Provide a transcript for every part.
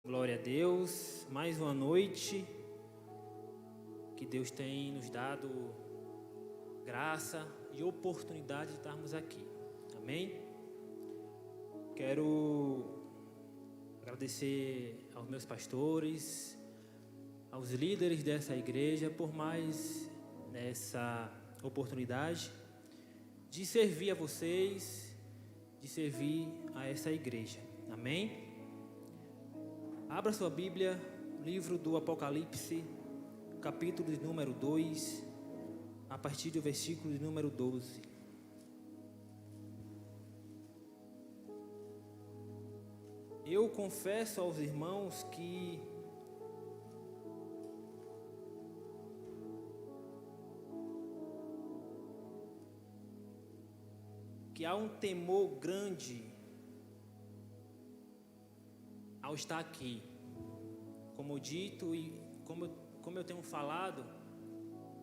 Glória a Deus, mais uma noite que Deus tem nos dado graça e oportunidade de estarmos aqui, amém? Quero agradecer aos meus pastores, aos líderes dessa igreja por mais essa oportunidade de servir a vocês, de servir a essa igreja, amém? Abra sua Bíblia, livro do Apocalipse, capítulo de número 2, a partir do versículo de número 12. Eu confesso aos irmãos que há um temor grande ao estar aqui. Como eu dito e como eu tenho falado,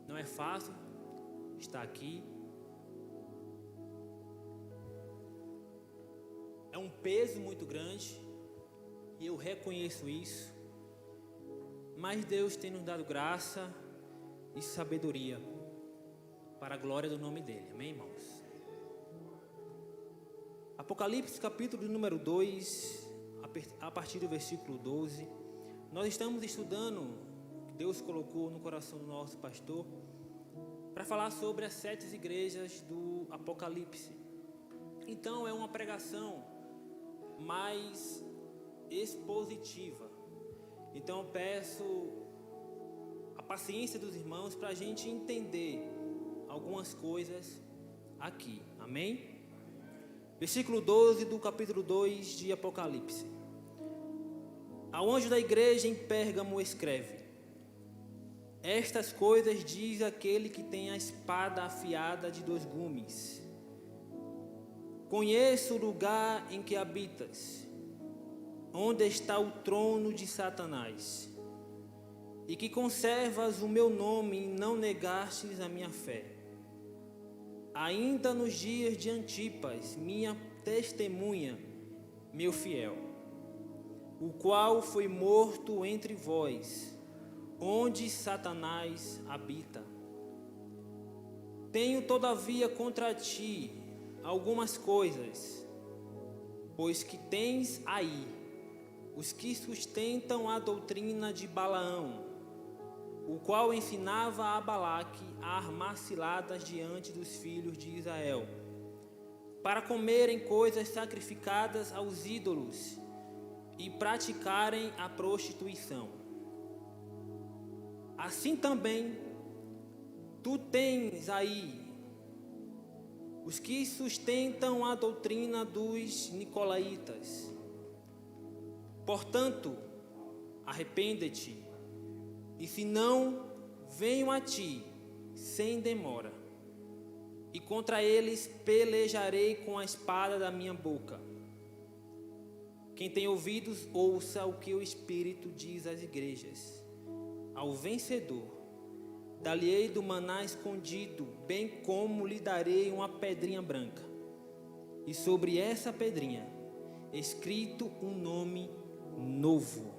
não é fácil estar aqui. É um peso muito grande e eu reconheço isso. Mas Deus tem nos dado graça e sabedoria para a glória do nome dele. Amém, irmãos? Apocalipse capítulo número 2, a partir do versículo 12, nós estamos estudando, Deus colocou no coração do nosso pastor, para falar sobre as 7 igrejas do Apocalipse. Então é uma pregação mais expositiva. Então eu peço a paciência dos irmãos para a gente entender algumas coisas aqui, amém? Versículo 12 do capítulo 2 de Apocalipse. Ao anjo da igreja em Pérgamo escreve: estas coisas diz aquele que tem a espada afiada de 2 gumes. Conheço o lugar em que habitas, onde está o trono de Satanás, e que conservas o meu nome e não negastes a minha fé. Ainda nos dias de Antipas, minha testemunha, meu fiel, o qual foi morto entre vós, onde Satanás habita. Tenho todavia contra ti algumas coisas, pois que tens aí os que sustentam a doutrina de Balaão, o qual ensinava a Balaque a armar ciladas diante dos filhos de Israel, para comerem coisas sacrificadas aos ídolos e praticarem a prostituição. Assim também tu tens aí os que sustentam a doutrina dos nicolaítas. Portanto, arrepende-te, e se não, venho a ti sem demora, e contra eles pelejarei com a espada da minha boca. Quem tem ouvidos, ouça o que o Espírito diz às igrejas. Ao vencedor, dar-lhe-ei do maná escondido, bem como lhe darei uma pedrinha branca, e sobre essa pedrinha escrito um nome novo,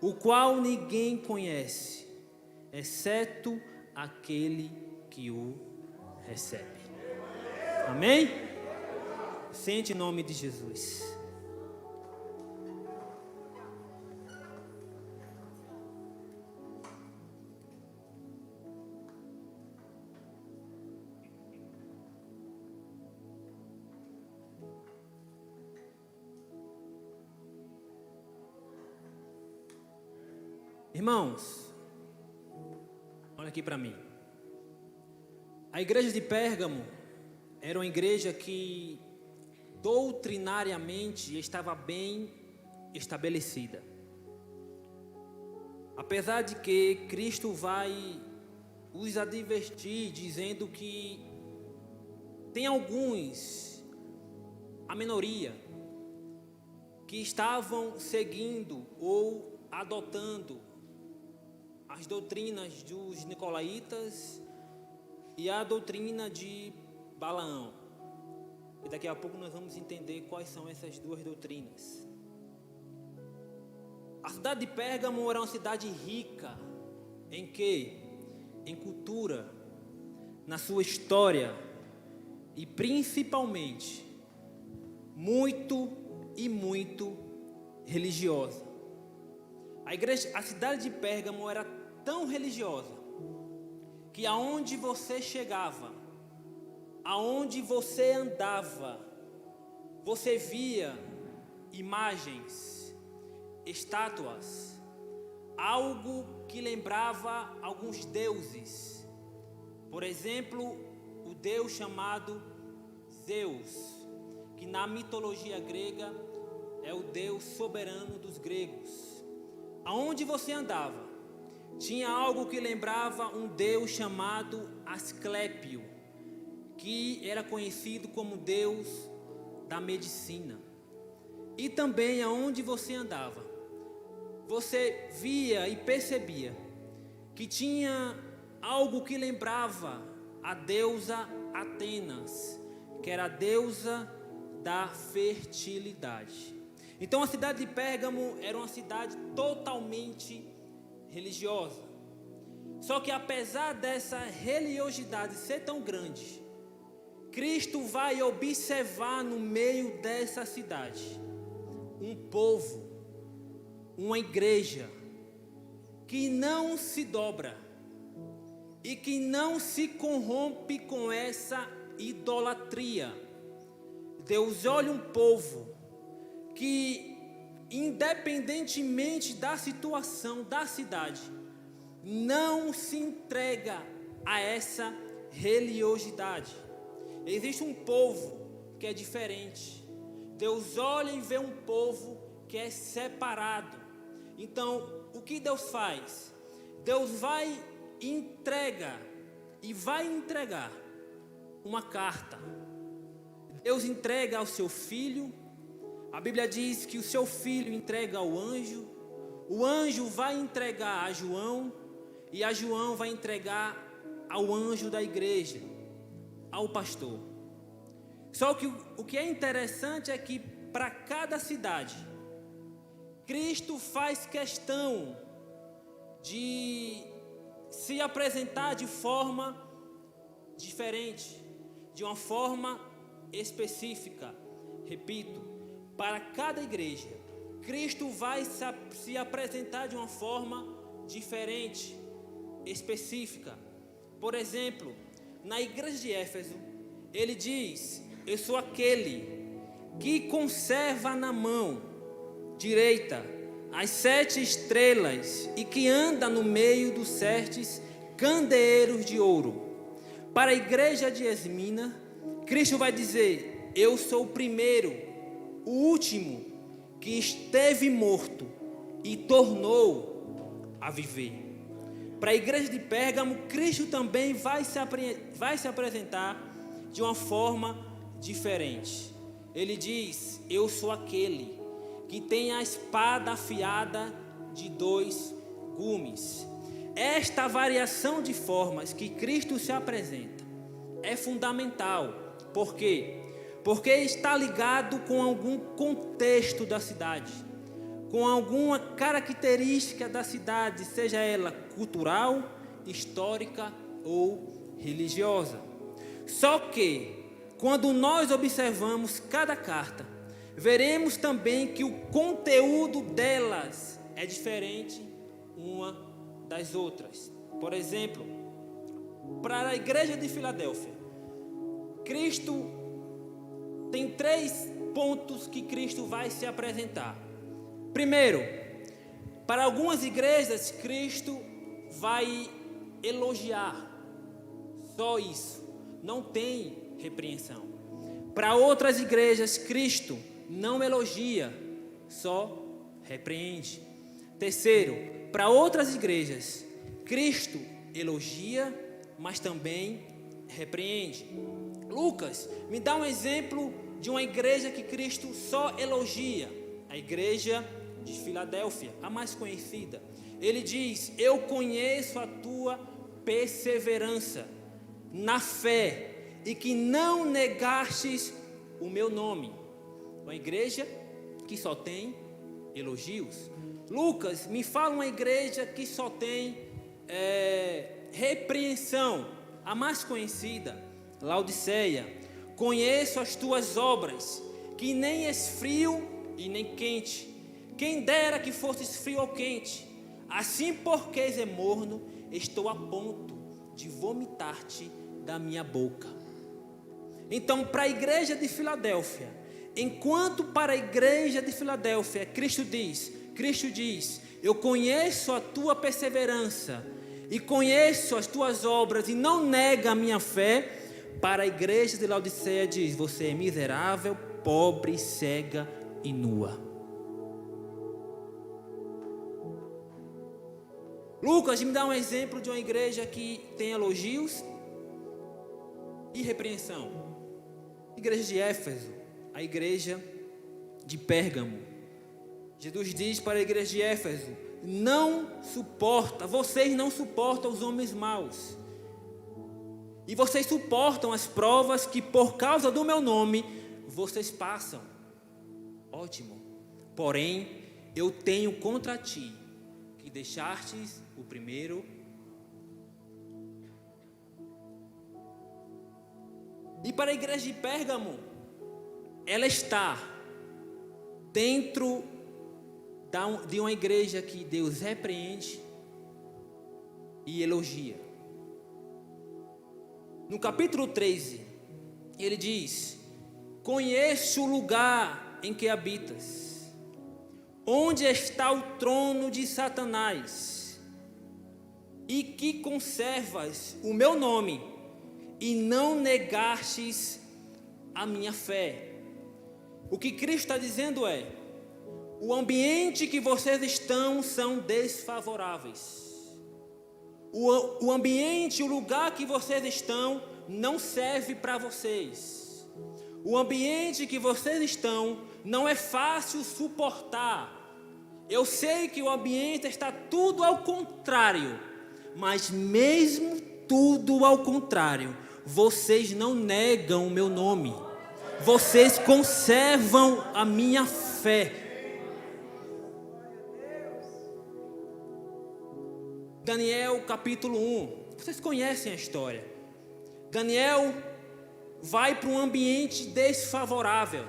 o qual ninguém conhece, exceto aquele que o recebe. Amém? Sente em nome de Jesus. Irmãos, olha aqui para mim. A igreja de Pérgamo era uma igreja que doutrinariamente estava bem estabelecida. Apesar de que Cristo vai os advertir, dizendo que tem alguns, a minoria, que estavam seguindo ou adotando as doutrinas dos nicolaítas e a doutrina de Balaão. E daqui a pouco nós vamos entender quais são essas duas doutrinas. A cidade de Pérgamo era uma cidade rica em quê? Em cultura, na sua história e principalmente muito religiosa. A cidade de Pérgamo era tão religiosa que aonde você chegava, aonde você andava, você via imagens, estátuas, algo que lembrava alguns deuses. Por exemplo, o deus chamado Zeus, que na mitologia grega é o deus soberano dos gregos. Aonde você andava, tinha algo que lembrava um deus chamado Asclépio, que era conhecido como deus da medicina. E também aonde você andava, você via e percebia que tinha algo que lembrava a deusa Atenas, que era a deusa da fertilidade. Então a cidade de Pérgamo era uma cidade totalmente religiosa. Só que apesar dessa religiosidade ser tão grande, Cristo vai observar no meio dessa cidade um povo, uma igreja que não se dobra e que não se corrompe com essa idolatria. Deus olha um povo que, independentemente da situação da cidade, não se entrega a essa religiosidade. Existe um povo que é diferente. Deus olha e vê um povo que é separado. Então, o que Deus faz? Deus vai entregar uma carta. Deus entrega ao seu filho. A Bíblia diz que o seu filho entrega ao anjo, o anjo vai entregar a João, e a João vai entregar ao anjo da igreja, ao pastor. Só que o que é interessante é que para cada cidade, Cristo faz questão de se apresentar de forma diferente, de uma forma específica. Repito, para cada igreja, Cristo vai se apresentar de uma forma diferente, específica. Por exemplo, na igreja de Éfeso, ele diz: eu sou aquele que conserva na mão direita as 7 estrelas e que anda no meio dos 7 candeeiros de ouro. Para a igreja de Esmina, Cristo vai dizer: eu sou o primeiro, o último que esteve morto e tornou a viver. Para a igreja de Pérgamo, Cristo também vai se apresentar de uma forma diferente. Ele diz: eu sou aquele que tem a espada afiada de 2 gumes. Esta variação de formas que Cristo se apresenta é fundamental. Por quê? Porque está ligado com algum contexto da cidade, com alguma característica da cidade, seja ela cultural, histórica ou religiosa. Só que, quando nós observamos cada carta, veremos também que o conteúdo delas é diferente uma das outras. Por exemplo, para a igreja de Filadélfia, Cristo tem 3 pontos que Cristo vai se apresentar. Primeiro, para algumas igrejas, Cristo vai elogiar. Só isso. Não tem repreensão. Para outras igrejas, Cristo não elogia, só repreende. Terceiro, para outras igrejas, Cristo elogia, mas também repreende. Lucas, me dá um exemplo de uma igreja que Cristo só elogia. A igreja de Filadélfia, a mais conhecida. Ele diz: eu conheço a tua perseverança na fé e que não negastes o meu nome. Uma igreja que só tem elogios. Lucas, me fala uma igreja que só tem repreensão. A mais conhecida, Laodiceia. Conheço as tuas obras, que nem és frio e nem quente. Quem dera que fosses frio ou quente. Assim, porque és morno, estou a ponto de vomitar-te da minha boca. Então, para a igreja de Filadélfia, enquanto para a igreja de Filadélfia, Cristo diz, eu conheço a tua perseverança e conheço as tuas obras e não nega a minha fé. Para a igreja de Laodiceia diz, você é miserável, pobre, cega e nua. Lucas, me dá um exemplo de uma igreja que tem elogios e repreensão. Igreja de Éfeso, a igreja de Pérgamo. Jesus diz para a igreja de Éfeso, vocês não suportam os homens maus. E vocês suportam as provas que por causa do meu nome, vocês passam. Ótimo. Porém, eu tenho contra ti, que deixastes o primeiro. E para a igreja de Pérgamo, ela está dentro de uma igreja que Deus repreende e elogia. No capítulo 13, ele diz, conheço o lugar em que habitas, onde está o trono de Satanás, e que conservas o meu nome, e não negastes a minha fé. O que Cristo está dizendo é, o ambiente que vocês estão são desfavoráveis. O ambiente, o lugar que vocês estão não serve para vocês. O ambiente que vocês estão não é fácil suportar. Eu sei que o ambiente está tudo ao contrário, mas mesmo tudo ao contrário, vocês não negam o meu nome. Vocês conservam a minha fé. Daniel capítulo 1, vocês conhecem a história. Daniel vai para um ambiente desfavorável,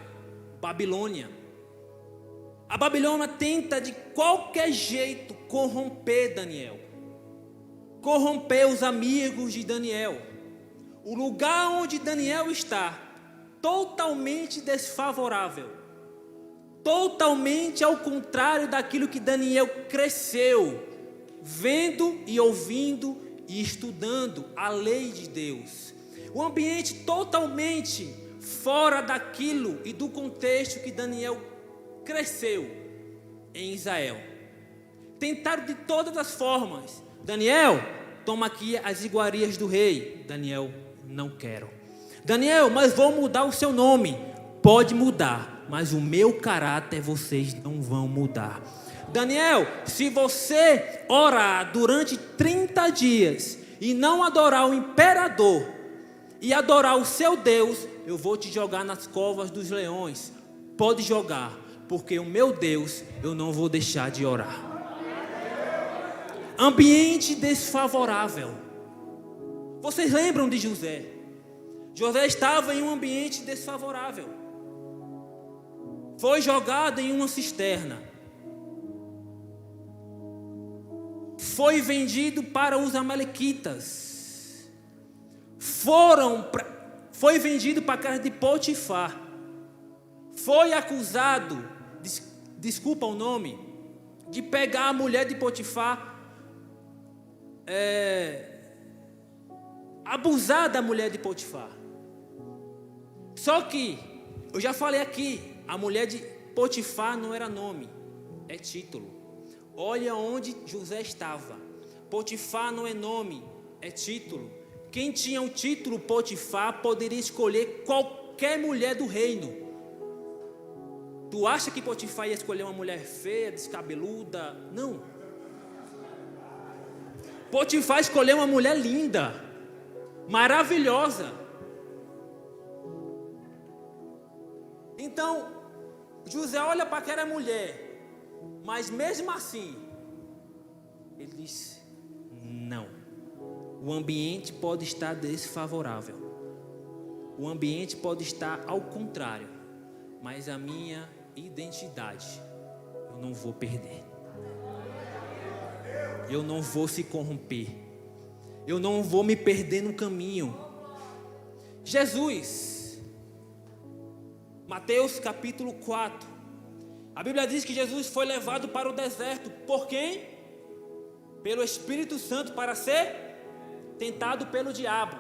Babilônia. A Babilônia tenta de qualquer jeito corromper Daniel, corromper os amigos de Daniel. O lugar onde Daniel está, totalmente desfavorável, totalmente ao contrário daquilo que Daniel cresceu, vendo e ouvindo e estudando a lei de Deus. O ambiente totalmente fora daquilo e do contexto que Daniel cresceu em Israel. Tentaram de todas as formas. Daniel, toma aqui as iguarias do rei. Daniel, não quero. Daniel, mas vou mudar o seu nome. Pode mudar, mas o meu caráter vocês não vão mudar. Daniel, se você orar durante 30 dias e não adorar o imperador e adorar o seu Deus, eu vou te jogar nas covas dos leões. Pode jogar, porque o meu Deus eu não vou deixar de orar. Ambiente desfavorável. Vocês lembram de José? José estava em um ambiente desfavorável. Foi jogado em uma cisterna. Foi vendido para os amalequitas. Foi vendido para a casa de Potifar. Foi acusado, desculpa o nome, de pegar a mulher de Potifar, abusar da mulher de Potifar. Só que, eu já falei aqui, a mulher de Potifar não era nome, é título. Olha onde José estava. Potifar não é nome, é título. Quem tinha o título Potifar poderia escolher qualquer mulher do reino. Tu acha que Potifar ia escolher uma mulher feia, descabeluda? Não. Potifar escolheu uma mulher linda, maravilhosa. Então, José olha para aquela mulher Mas mesmo assim, ele diz: não. O ambiente pode estar desfavorável. O ambiente pode estar ao contrário. Mas a minha identidade, eu não vou perder. Eu não vou se corromper. Eu não vou me perder no caminho. Jesus, Mateus capítulo 4. A Bíblia diz que Jesus foi levado para o deserto. Por quem? Pelo Espírito Santo, para ser tentado pelo diabo.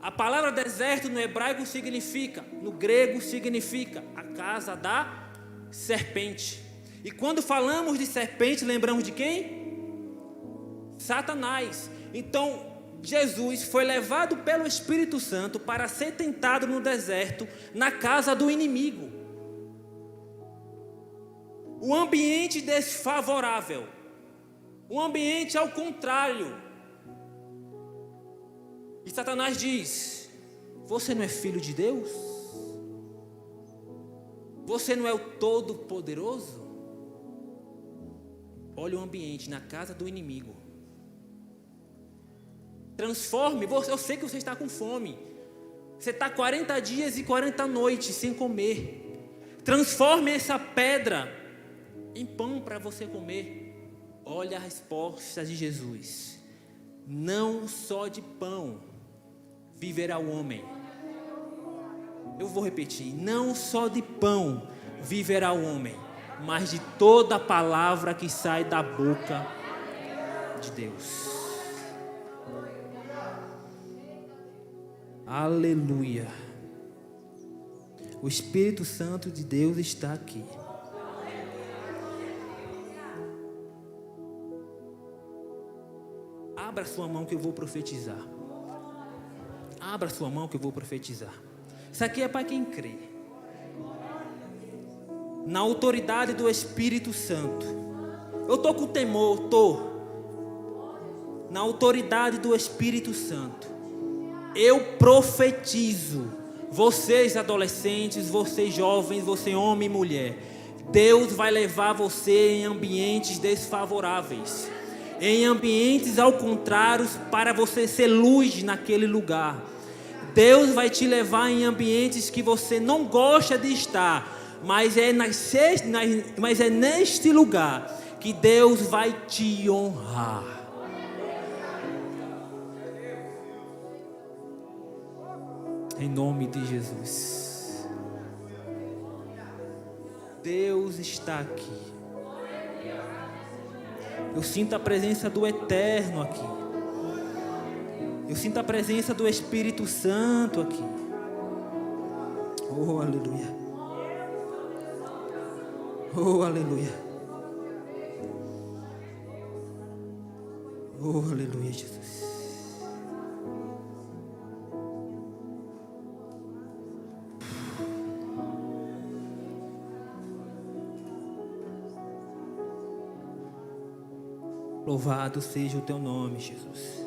A palavra deserto no hebraico significa, no grego significa a casa da serpente. E quando falamos de serpente, lembramos de quem? Satanás. Então, Jesus foi levado pelo Espírito Santo para ser tentado no deserto, na casa do inimigo. O ambiente desfavorável, o ambiente ao contrário. E Satanás diz: você não é filho de Deus? Você não é o Todo-Poderoso? Olha o ambiente na casa do inimigo. Transforme, eu sei que você está com fome. Você está 40 dias e 40 noites sem comer. Transforme essa pedra em pão para você comer. Olha a resposta de Jesus: não só de pão viverá o homem. Eu vou repetir: não só de pão viverá o homem, mas de toda a palavra que sai da boca de Deus. Aleluia. O Espírito Santo de Deus está aqui. Abra sua mão que eu vou profetizar. Abra sua mão que eu vou profetizar. Isso aqui é para quem crê. Na autoridade do Espírito Santo. Eu estou com temor, na autoridade do Espírito Santo. Eu profetizo, vocês adolescentes, vocês jovens, você homem e mulher, Deus vai levar você em ambientes desfavoráveis, em ambientes ao contrário, para você ser luz naquele lugar. Deus vai te levar em ambientes que você não gosta de estar, mas é neste lugar que Deus vai te honrar. Em nome de Jesus. Deus está aqui. Eu sinto a presença do Eterno aqui. Eu sinto a presença do Espírito Santo aqui. Oh, aleluia. Oh, aleluia. Oh, aleluia, Jesus. Louvado seja o teu nome, Jesus.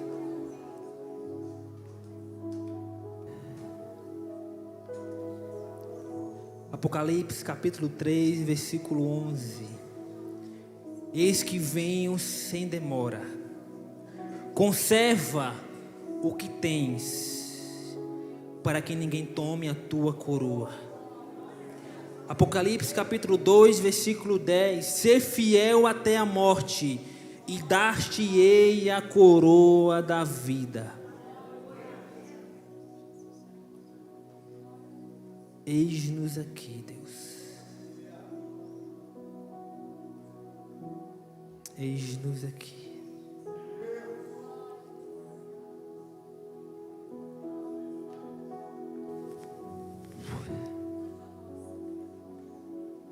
Apocalipse capítulo 3, versículo 11. Eis que venho sem demora. Conserva o que tens, para que ninguém tome a tua coroa. Apocalipse capítulo 2, versículo 10. Ser fiel até a morte, e dar-te-ei a coroa da vida. Eis-nos aqui, Deus. Eis-nos aqui.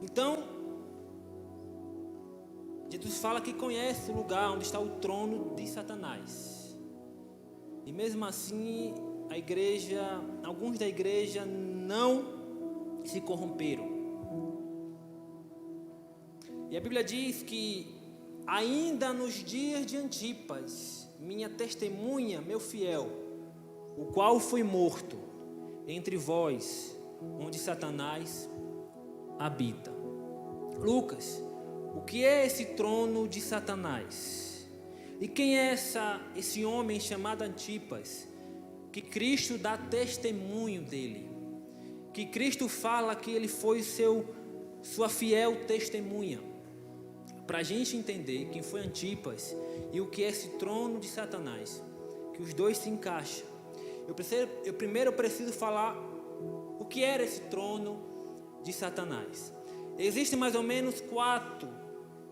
Então, Jesus fala que conhece o lugar onde está o trono de Satanás. E mesmo assim, a igreja, alguns da igreja não se corromperam. E a Bíblia diz que ainda nos dias de Antipas, minha testemunha, meu fiel, o qual foi morto entre vós, onde Satanás habita. Lucas, o que é esse trono de Satanás? E quem é esse homem chamado Antipas, que Cristo dá testemunho dele? Que Cristo fala que ele foi sua fiel testemunha. Para a gente entender quem foi Antipas e o que é esse trono de Satanás, que os dois se encaixam, eu primeiro preciso falar o que era esse trono de Satanás. Existem mais ou menos 4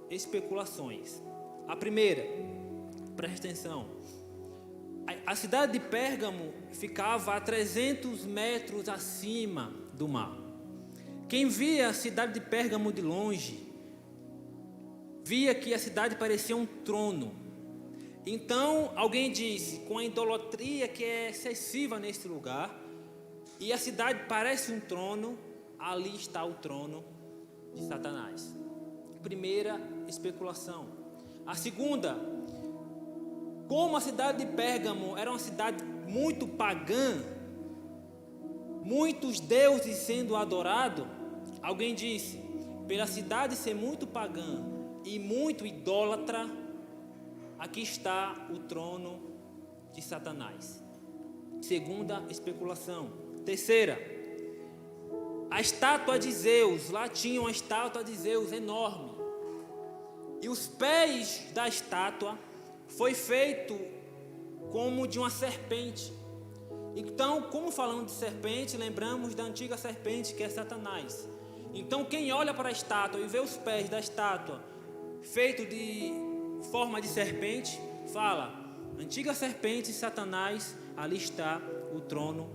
especulações. A primeira, presta atenção, a cidade de Pérgamo ficava a 300 metros acima do mar. Quem via a cidade de Pérgamo de longe, via que a cidade parecia um trono. Então alguém disse, com a idolatria que é excessiva nesse lugar, e a cidade parece um trono, ali está o trono de Satanás. Primeira especulação. A segunda, como a cidade de Pérgamo era uma cidade muito pagã, muitos deuses sendo adorados, alguém disse, pela cidade ser muito pagã e muito idólatra, aqui está o trono de Satanás. Segunda especulação. Terceira, a estátua de Zeus, lá tinha uma estátua de Zeus enorme, e os pés da estátua foi feito como de uma serpente. Então, como falando de serpente, lembramos da antiga serpente que é Satanás. Então, quem olha para a estátua e vê os pés da estátua feito de forma de serpente, fala, antiga serpente, Satanás, ali está o trono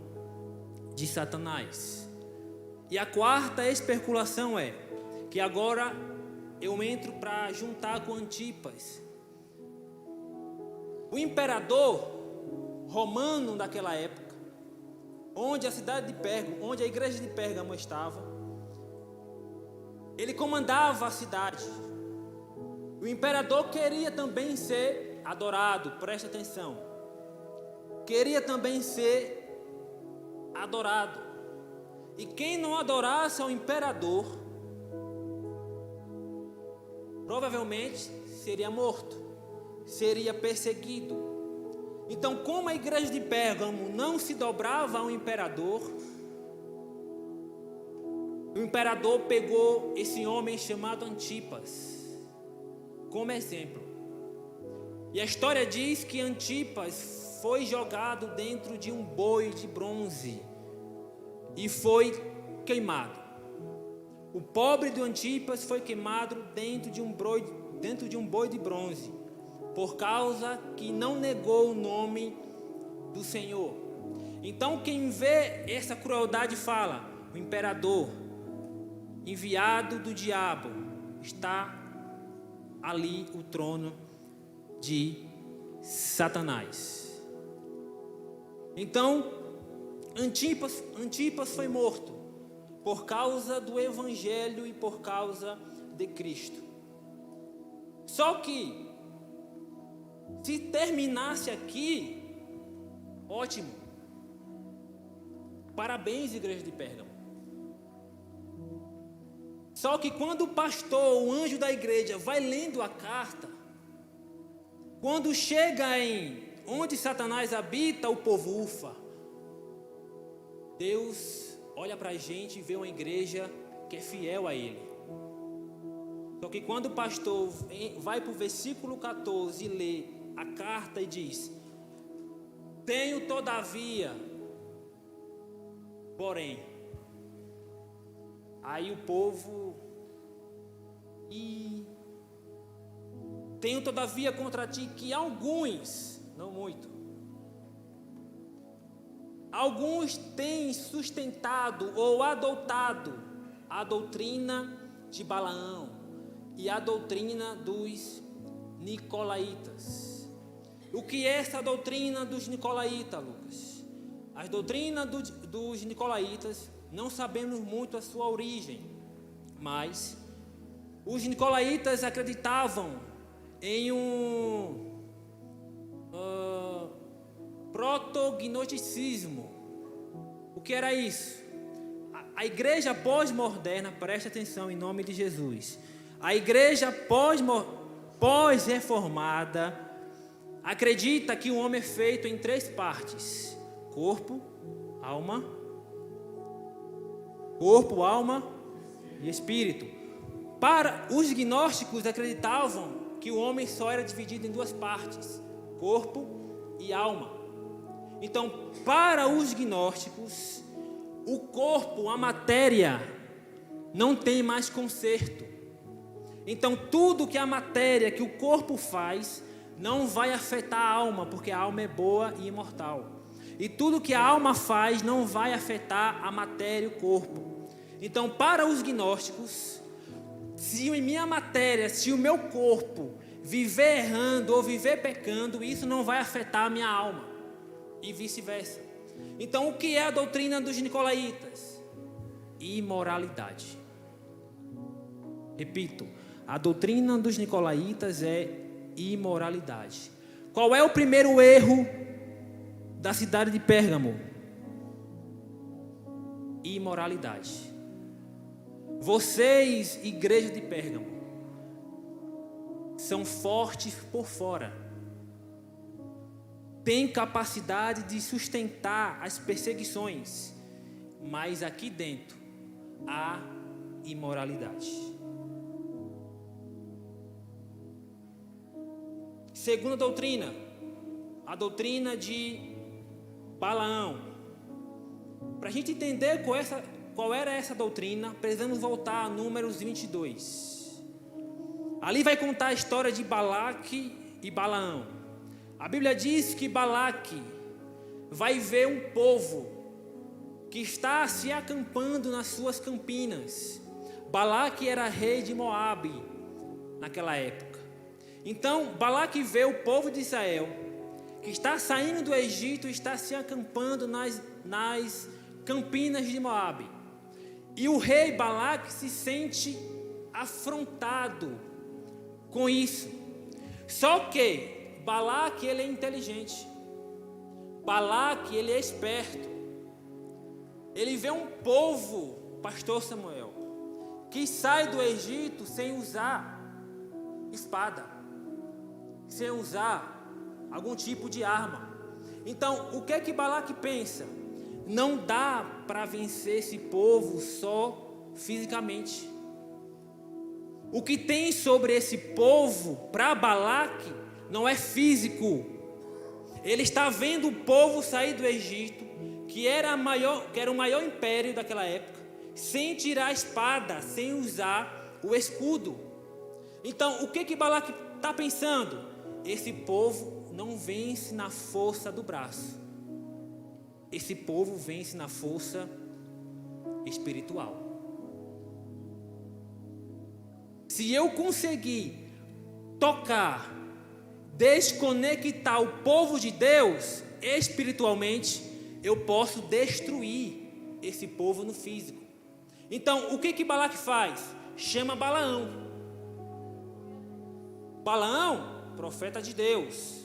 de Satanás. E a quarta especulação é que agora eu entro para juntar com Antipas. O imperador romano daquela época, onde a cidade de Pérgamo, onde a igreja de Pérgamo estava, ele comandava a cidade. O imperador queria também ser adorado, presta atenção. Queria também ser adorado. E quem não adorasse ao imperador, provavelmente seria morto, seria perseguido. Então, como a igreja de Pérgamo não se dobrava ao imperador, o imperador pegou esse homem chamado Antipas como exemplo. E a história diz que Antipas foi jogado dentro de um boi de bronze e foi queimado. O pobre do Antipas foi queimado dentro de um boi de bronze, por causa que não negou o nome do Senhor. Então quem vê essa crueldade fala, o imperador, enviado do diabo, está ali o trono de Satanás. Então Antipas foi morto por causa do evangelho e por causa de Cristo. Só que se terminasse aqui, ótimo. Parabéns, igreja de Pérgamo. Só que quando o pastor, o anjo da igreja, vai lendo a carta, quando chega em onde Satanás habita, o povo ufa. Deus olha para a gente e vê uma igreja que é fiel a Ele. Só que quando o pastor vai para o versículo 14 e lê a carta e diz, tenho todavia, porém, aí o povo, e tenho todavia contra ti que alguns, não muito, alguns têm sustentado ou adotado a doutrina de Balaão e a doutrina dos nicolaítas. O que é essa doutrina dos nicolaítas, Lucas? As doutrinas dos nicolaítas, não sabemos muito a sua origem, mas os nicolaítas acreditavam em um protognosticismo. O que era isso? A igreja pós-moderna, preste atenção em nome de Jesus, A igreja pós-reformada acredita que o homem é feito em 3 partes: corpo, alma e espírito. Para os gnósticos, acreditavam que o homem só era dividido em 2 partes: corpo e alma. Então, para os gnósticos, o corpo, a matéria, não tem mais conserto. Então, tudo que a matéria, que o corpo faz, não vai afetar a alma, porque a alma é boa e imortal. E tudo que a alma faz não vai afetar a matéria e o corpo. Então, para os gnósticos, se em minha matéria, se o meu corpo viver errando ou viver pecando, isso não vai afetar a minha alma, e vice-versa. Então, o que é a doutrina dos nicolaítas? Imoralidade. Repito, a doutrina dos nicolaítas é imoralidade. Qual é o primeiro erro da cidade de Pérgamo? Imoralidade. Vocês, igreja de Pérgamo, são fortes por fora, têm capacidade de sustentar as perseguições, mas aqui dentro há imoralidade. Segunda doutrina, a doutrina de Balaão. Para a gente entender qual era essa doutrina, precisamos voltar a Números 22. Ali vai contar a história de Balaque e Balaão. A Bíblia diz que Balaque vai ver um povo que está se acampando nas suas campinas. Balaque era rei de Moabe naquela época. Então, Balaque vê o povo de Israel, que está saindo do Egito e está se acampando nas campinas de Moabe. E o rei Balaque se sente afrontado com isso. Só que Balaque, ele é inteligente. Balaque, ele é esperto. Ele vê um povo, pastor Samuel, que sai do Egito sem usar espada, sem usar algum tipo de arma. Então, o que é que Balaque pensa? Não dá para vencer esse povo só fisicamente. O que tem sobre esse povo, para Balaque, não é físico. Ele está vendo o povo sair do Egito, que era o maior império daquela época, sem tirar a espada, sem usar o escudo. Então, o que Balaque está pensando? Esse povo não vence na força do braço. Esse povo vence na força espiritual. Se eu conseguir tocar, desconectar o povo de Deus espiritualmente, eu posso destruir esse povo no físico. Então, o que Balaque faz? Chama Balaão. Balaão, profeta de Deus,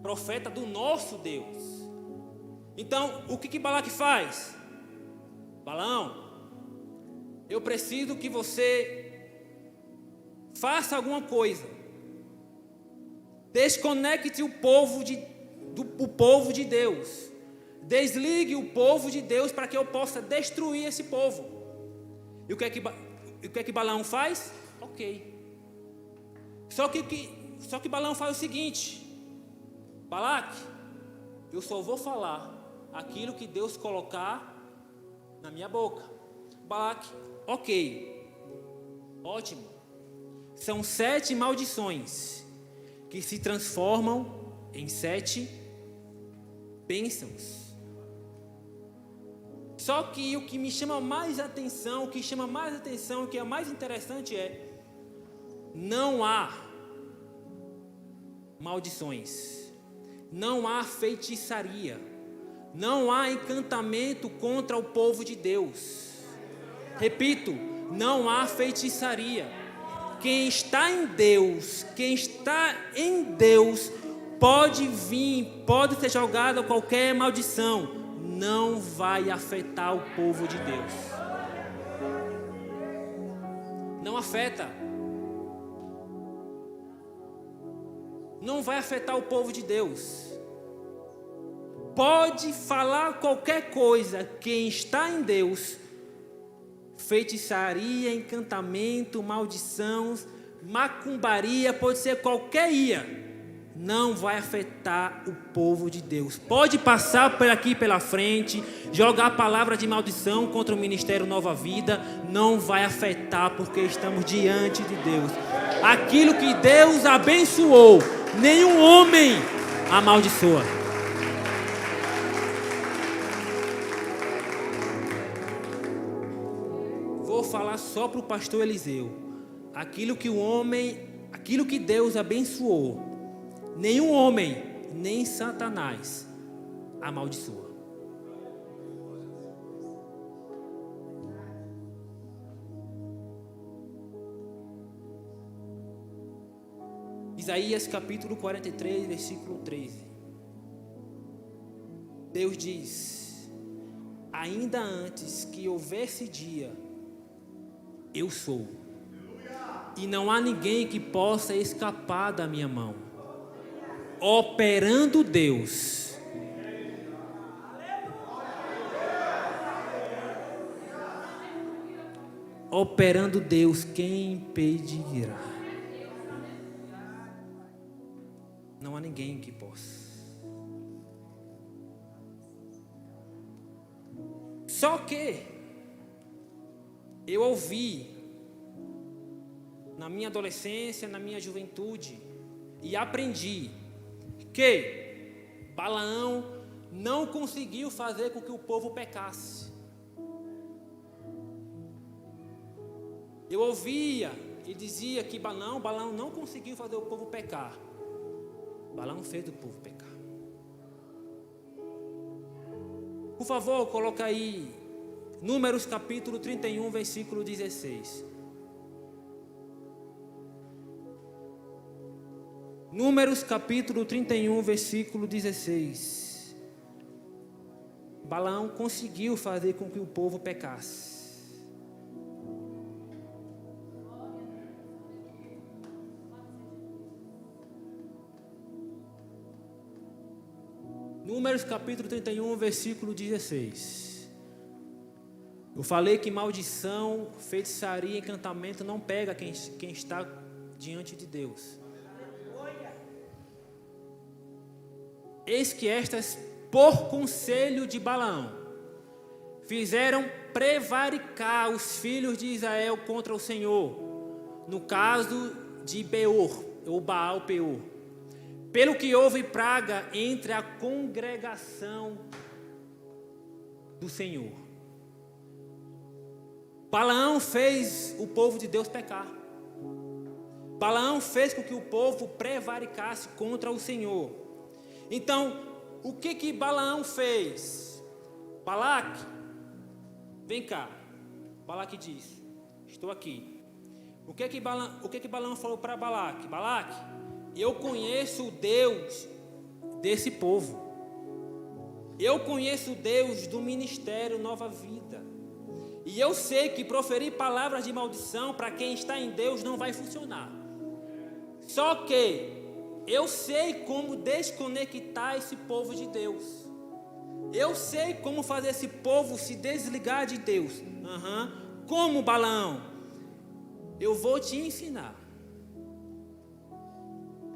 profeta do nosso Deus. Então, o que Balaque faz? Balaão, eu preciso que você faça alguma coisa. Desconecte o povo de Deus. Desligue o povo de Deus para que eu possa destruir esse povo. E o que é que Balaão faz? Ok. Só que Balaão faz o seguinte: Balaque, eu só vou falar aquilo que Deus colocar na minha boca. Balaque, ok, ótimo. São 7 maldições que se transformam em 7 bênçãos. Só que o que me chama mais atenção, o que é mais interessante é: não há maldições, não há feitiçaria, não há encantamento contra o povo de Deus. Repito, não há feitiçaria. Quem está em Deus, pode vir, pode ser jogada qualquer maldição, não vai afetar o povo de Deus. Não afeta. Não vai afetar o povo de Deus. Pode falar qualquer coisa, quem está em Deus, feitiçaria, encantamento, maldição, macumbaria, pode ser qualquer ia, não vai afetar o povo de Deus. Pode passar por aqui pela frente, jogar palavra de maldição contra o Ministério Nova Vida, não vai afetar, porque estamos diante de Deus. Aquilo que Deus abençoou, nenhum homem amaldiçoa. Vou falar só para o pastor Eliseu. Aquilo que Deus abençoou, nenhum homem, nem Satanás amaldiçoa. Isaías capítulo 43, versículo 13. Deus diz: ainda antes que houvesse dia, eu sou, e não há ninguém que possa escapar da minha mão. Operando Deus, operando Deus, quem impedirá? Não há ninguém que possa. Só que eu ouvi na minha adolescência, na minha juventude, e aprendi que Balaão não conseguiu fazer com que o povo pecasse. Eu ouvia e dizia que Balaão não conseguiu fazer o povo pecar. Balaão fez o povo pecar. Por favor, coloca aí Números capítulo 31, versículo 16. Números capítulo 31, versículo 16. Balaão conseguiu fazer com que o povo pecasse. Números capítulo 31, versículo 16. Eu falei que maldição, feitiçaria, encantamento não pega quem está diante de Deus. Eis que estas, por conselho de Balaão, fizeram prevaricar os filhos de Israel contra o Senhor, no caso de Beor, ou Baal-Peor. Pelo que houve praga entre a congregação do Senhor. Balaão fez o povo de Deus pecar. Balaão fez com que o povo prevaricasse contra o Senhor. Então, o que Balaão fez? Balaque, vem cá. Balaque disse: estou aqui. O que Balaão falou para Balaque? Balaque, eu conheço o Deus desse povo. Eu conheço o Deus do ministério Nova Vida. E eu sei que proferir palavras de maldição para quem está em Deus não vai funcionar. Só que eu sei como desconectar esse povo de Deus. Eu sei como fazer esse povo se desligar de Deus. Como, Balaão? Eu vou te ensinar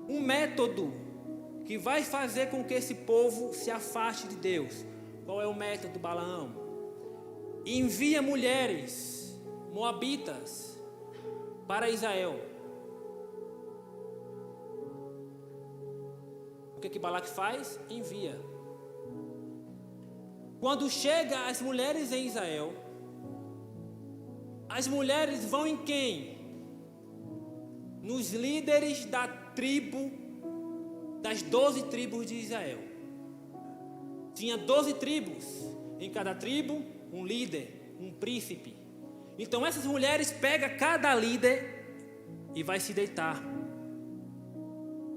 um método que vai fazer com que esse povo se afaste de Deus. Qual é o método, Balaão? Envia mulheres moabitas para Israel. O que Balaque faz? Envia. Quando chega as mulheres em Israel, as mulheres vão em quem? Nos líderes da tribo, das 12 tribos de Israel. Tinha 12 tribos, em cada tribo um líder, um príncipe. Então essas mulheres pegam cada líder e vai se deitar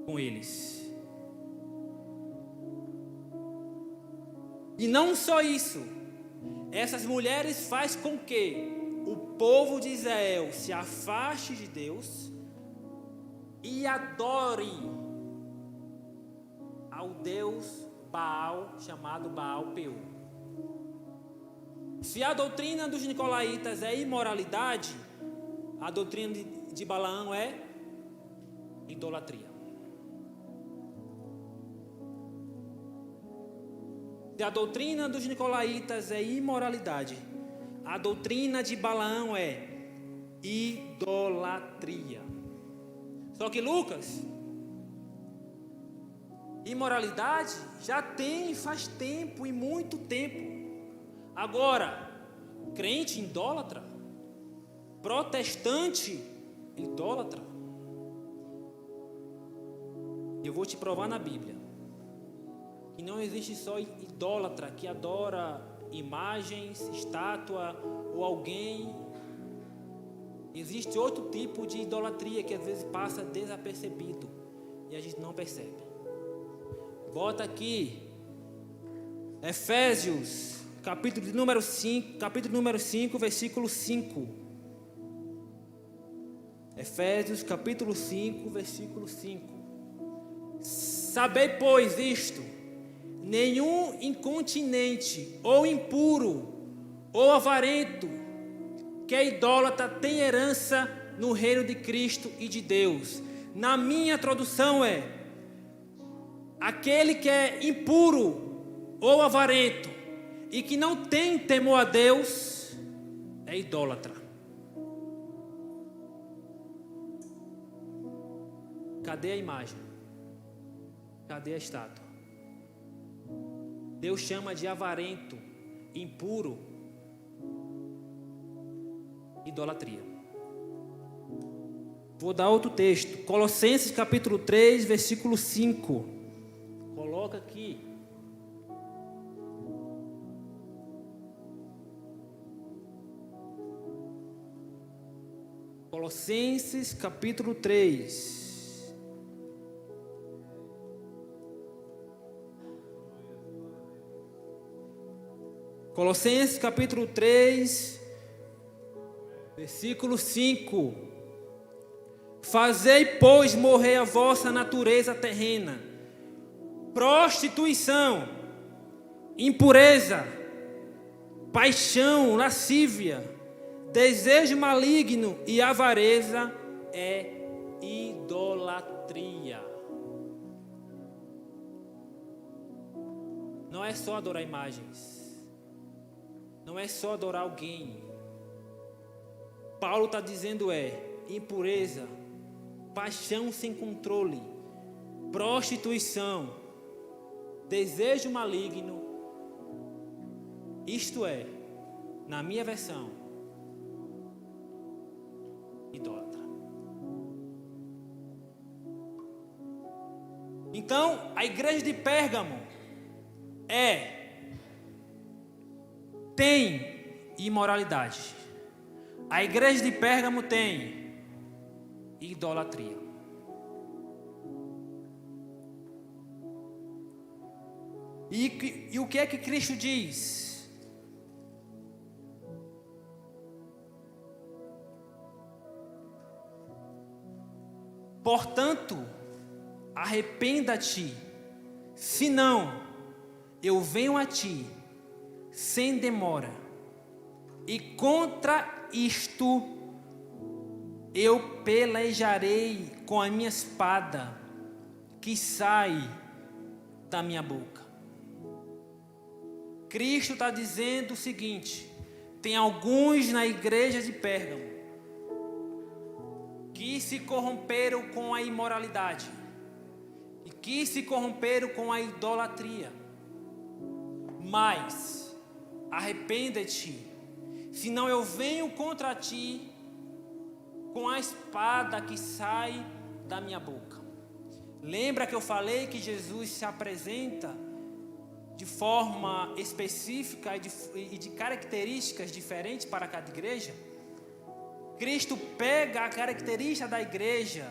com eles. E não só isso, essas mulheres faz com que o povo de Israel se afaste de Deus e adore ao Deus Baal, chamado Baal-Peor. Se a doutrina dos nicolaítas é imoralidade, a doutrina de Balaão é idolatria. Se a doutrina dos nicolaítas é imoralidade, a doutrina de Balaão é idolatria. Só que Lucas, imoralidade já tem faz tempo e muito tempo. Agora, crente idólatra, protestante idólatra, eu vou te provar na Bíblia que não existe só idólatra que adora imagens, estátua ou alguém. Existe outro tipo de idolatria que às vezes passa desapercebido e a gente não percebe. Bota aqui Efésios, capítulo número 5, versículo 5. Efésios, capítulo 5, versículo 5. Sabei, pois, isto: nenhum incontinente, ou impuro, ou avarento, que é idólatra, tem herança no reino de Cristo e de Deus. Na minha tradução é: aquele que é impuro ou avarento e que não tem temor a Deus é idólatra. Cadê a imagem? Cadê a estátua? Deus chama de avarento, impuro, idolatria. Vou dar outro texto. Colossenses capítulo 3, versículo 5. Coloca aqui. Colossenses capítulo 3. Colossenses capítulo 3, versículo 5. Fazei, pois, morrer a vossa natureza terrena: prostituição, impureza, paixão, lascívia, desejo maligno e avareza é idolatria. Não é só adorar imagens. Não é só adorar alguém. Paulo está dizendo impureza, paixão sem controle, prostituição, desejo maligno. Isto é, na minha versão, idólatra. Então, a igreja de Pérgamo tem imoralidade. A igreja de Pérgamo tem idolatria. E o que é que Cristo diz? Portanto, arrependa-te, senão eu venho a ti sem demora, e contra isto eu pelejarei com a minha espada que sai da minha boca. Cristo está dizendo o seguinte: tem alguns na igreja de Pérgamo que se corromperam com a imoralidade e que se corromperam com a idolatria. Mas arrependa-te, senão eu venho contra ti com a espada que sai da minha boca. Lembra que eu falei que Jesus se apresenta de forma específica e de características diferentes para cada igreja? Cristo pega a característica da igreja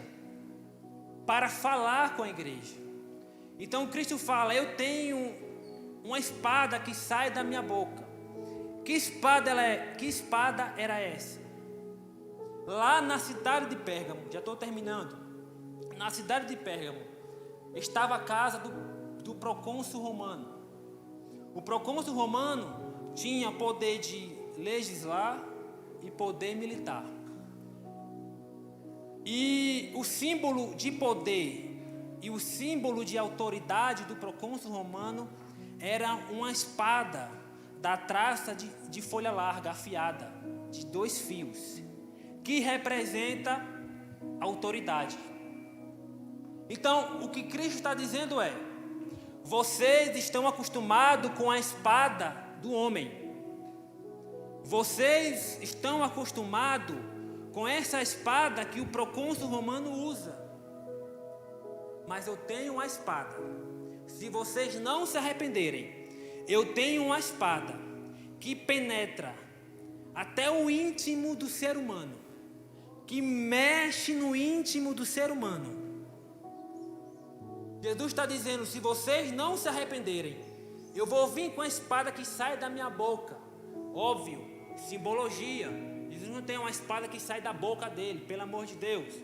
para falar com a igreja. Então Cristo fala: eu tenho uma espada que sai da minha boca. Que espada era essa? Lá na cidade de Pérgamo, já estou terminando, na cidade de Pérgamo, estava a casa do procônsul romano. O procônsul romano tinha poder de legislar e poder militar. E o símbolo de poder e o símbolo de autoridade do procônsul romano era uma espada da traça de folha larga, afiada, de 2 fios, que representa a autoridade. Então, o que Cristo está dizendo é: vocês estão acostumados com a espada do homem. Vocês estão acostumados com essa espada que o procônsul romano usa. Mas eu tenho uma espada. Se vocês não se arrependerem, eu tenho uma espada que penetra até o íntimo do ser humano, que mexe no íntimo do ser humano. Jesus está dizendo: se vocês não se arrependerem, eu vou vir com a espada que sai da minha boca. Óbvio, simbologia. Jesus não tem uma espada que sai da boca dele, pelo amor de Deus.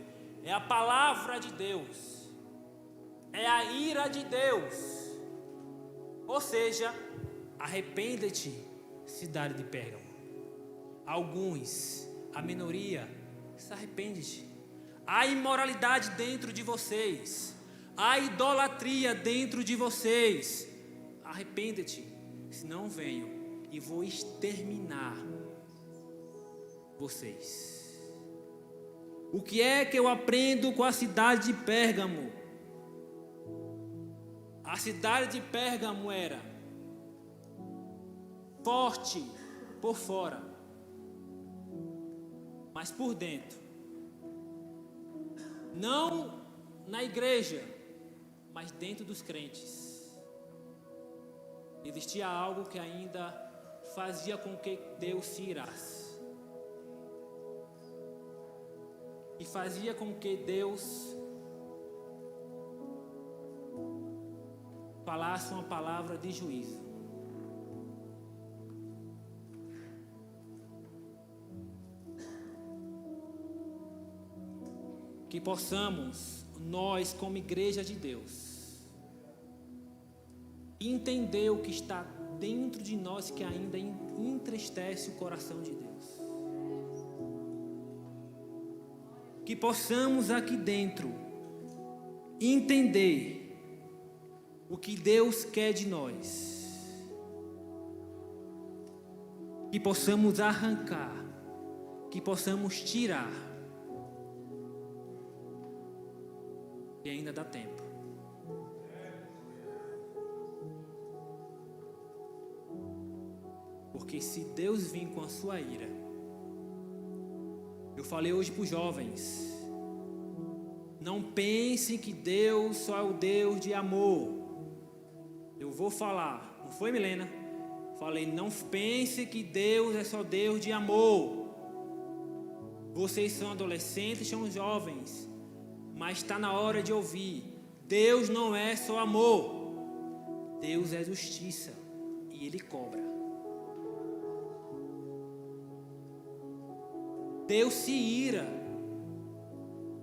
É a palavra de Deus, é a ira de Deus. Ou seja, arrependa-te, cidade de Pérgamo. Alguns, a minoria, se arrepende-te. Há imoralidade dentro de vocês, há idolatria dentro de vocês. Arrependa-te, senão venho e vou exterminar vocês. O que é que eu aprendo com a cidade de Pérgamo? A cidade de Pérgamo era forte por fora, mas por dentro, não na igreja, mas dentro dos crentes, existia algo que ainda fazia com que Deus se irasse, e fazia com que Deus falasse uma palavra de juízo. Que possamos, nós como igreja de Deus, entender o que está dentro de nós que ainda entristece o coração de Deus. Que possamos aqui dentro entender o que Deus quer de nós. Que possamos arrancar, que possamos tirar. E ainda dá tempo. Porque se Deus vir com a sua ira, eu falei hoje para os jovens, não pensem que Deus só é o Deus de amor. Eu vou falar, não foi, Milena? Falei, não pense que Deus é só Deus de amor. Vocês são adolescentes, são jovens, mas está na hora de ouvir. Deus não é só amor, Deus é justiça e Ele cobra. Deus se ira.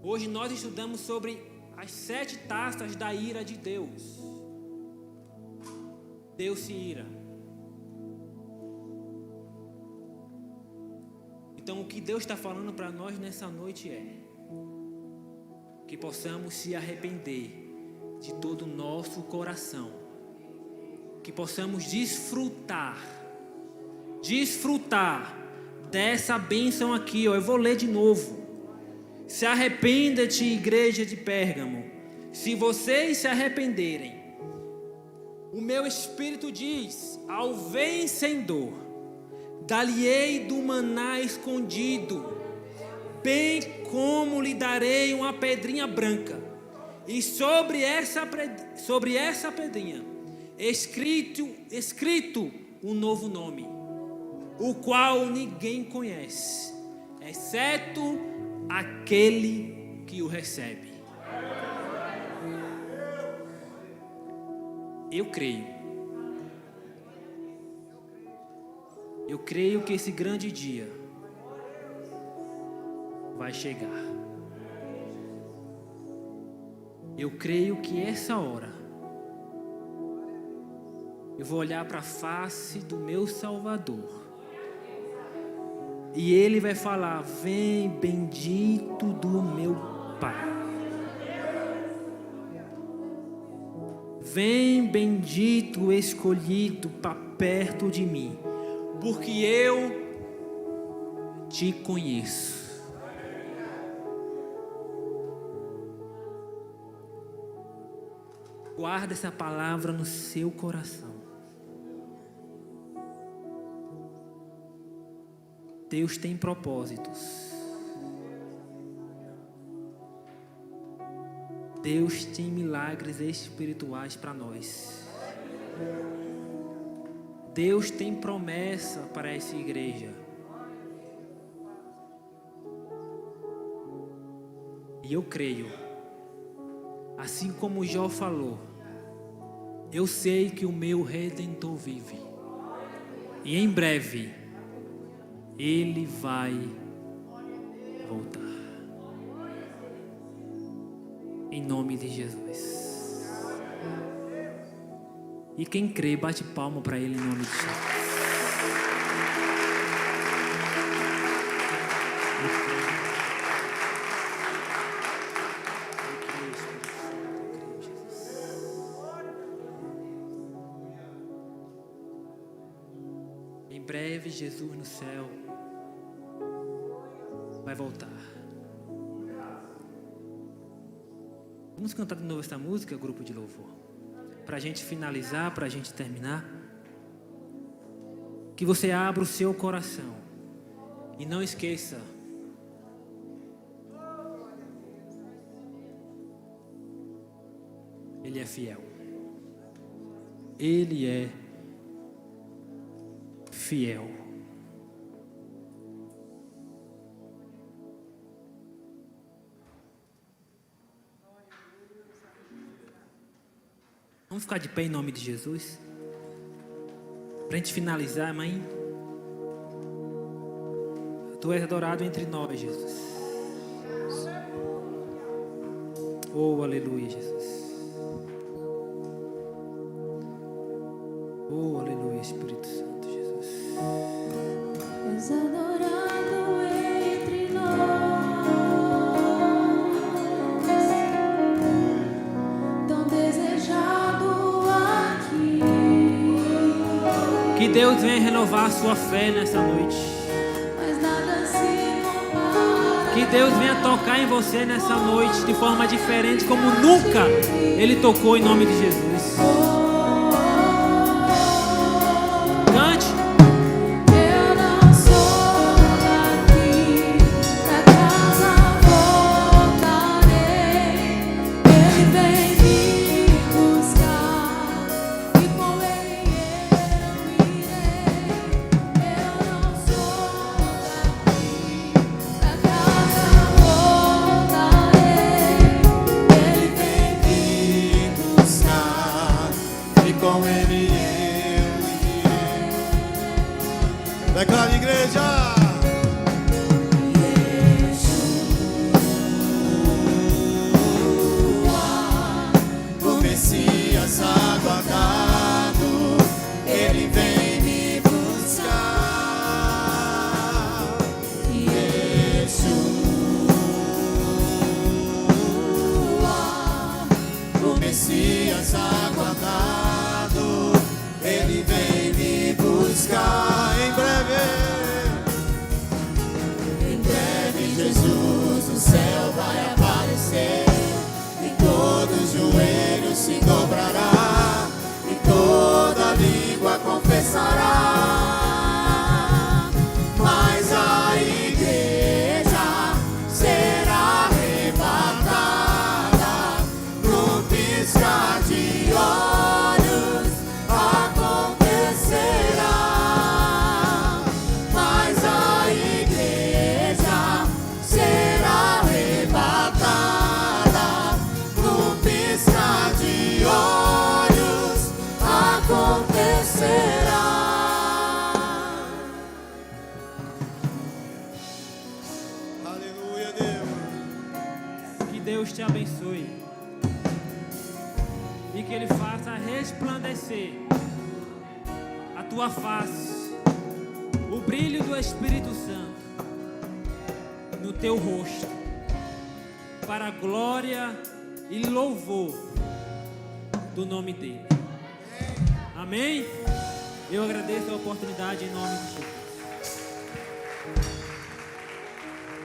Hoje nós estudamos sobre as 7 taças da ira de Deus. Deus se ira. Então o que Deus está falando para nós nessa noite é que possamos se arrepender de todo o nosso coração, que possamos desfrutar dessa bênção aqui, ó. Eu vou ler de novo. Se arrependa-te, igreja de Pérgamo. Se vocês se arrependerem, o meu Espírito diz ao vencedor: dar-lhe-ei do maná escondido, bem como lhe darei uma pedrinha branca, e sobre essa pedrinha escrito um novo nome, o qual ninguém conhece, exceto aquele que o recebe. Eu creio que esse grande dia vai chegar. Eu creio que essa hora eu vou olhar para a face do meu Salvador e Ele vai falar: vem, bendito do meu Pai. Vem, bendito, escolhido para perto de mim, porque eu te conheço. Guarda essa palavra no seu coração. Deus tem propósitos. Deus tem milagres espirituais para nós. Deus tem promessa para essa igreja. E eu creio, assim como Jó falou, eu sei que o meu Redentor vive. E em breve Ele vai voltar. Em nome de Jesus. E quem crê, bate palma para Ele em nome de Jesus. Em breve Jesus no céu vai voltar. Vamos cantar de novo essa música, grupo de louvor, para a gente finalizar, para a gente terminar. Que você abra o seu coração e não esqueça, Ele é fiel. Ele é fiel. Vamos ficar de pé em nome de Jesus? Para a gente finalizar, mãe. Tu és adorado entre nós, Jesus. Oh, aleluia, Jesus. Oh, aleluia, Espírito Santo, Jesus. És adorado entre nós, tão desejado aqui. Que Deus venha renovar a sua fé nessa noite. Mas nada se compara. Que Deus venha tocar em você nessa noite de forma diferente, como nunca Ele tocou, em nome de Jesus. Eu não sou daqui, pra casa voltarei. Ele vem me buscar e com Ele eu irei. Eu não sou daqui, pra casa voltarei. Ele vem me buscar e com Ele eu irei. Declara, igreja. O Messias aguardado, Ele vem me buscar. O Messias aguardado, Ele vem me buscar. Em breve Jesus no céu vai aparecer e todo joelho se dobrará e toda língua confessará. Mas a igreja será arrebatada no piscar de olhos, acontecerá. Mas a igreja será arrebatada no piscar de olhos. que Ele faça resplandecer a tua face, o brilho do Espírito Santo no teu rosto, para a glória e louvor do nome dele. Amém? Eu agradeço a oportunidade em nome de Jesus.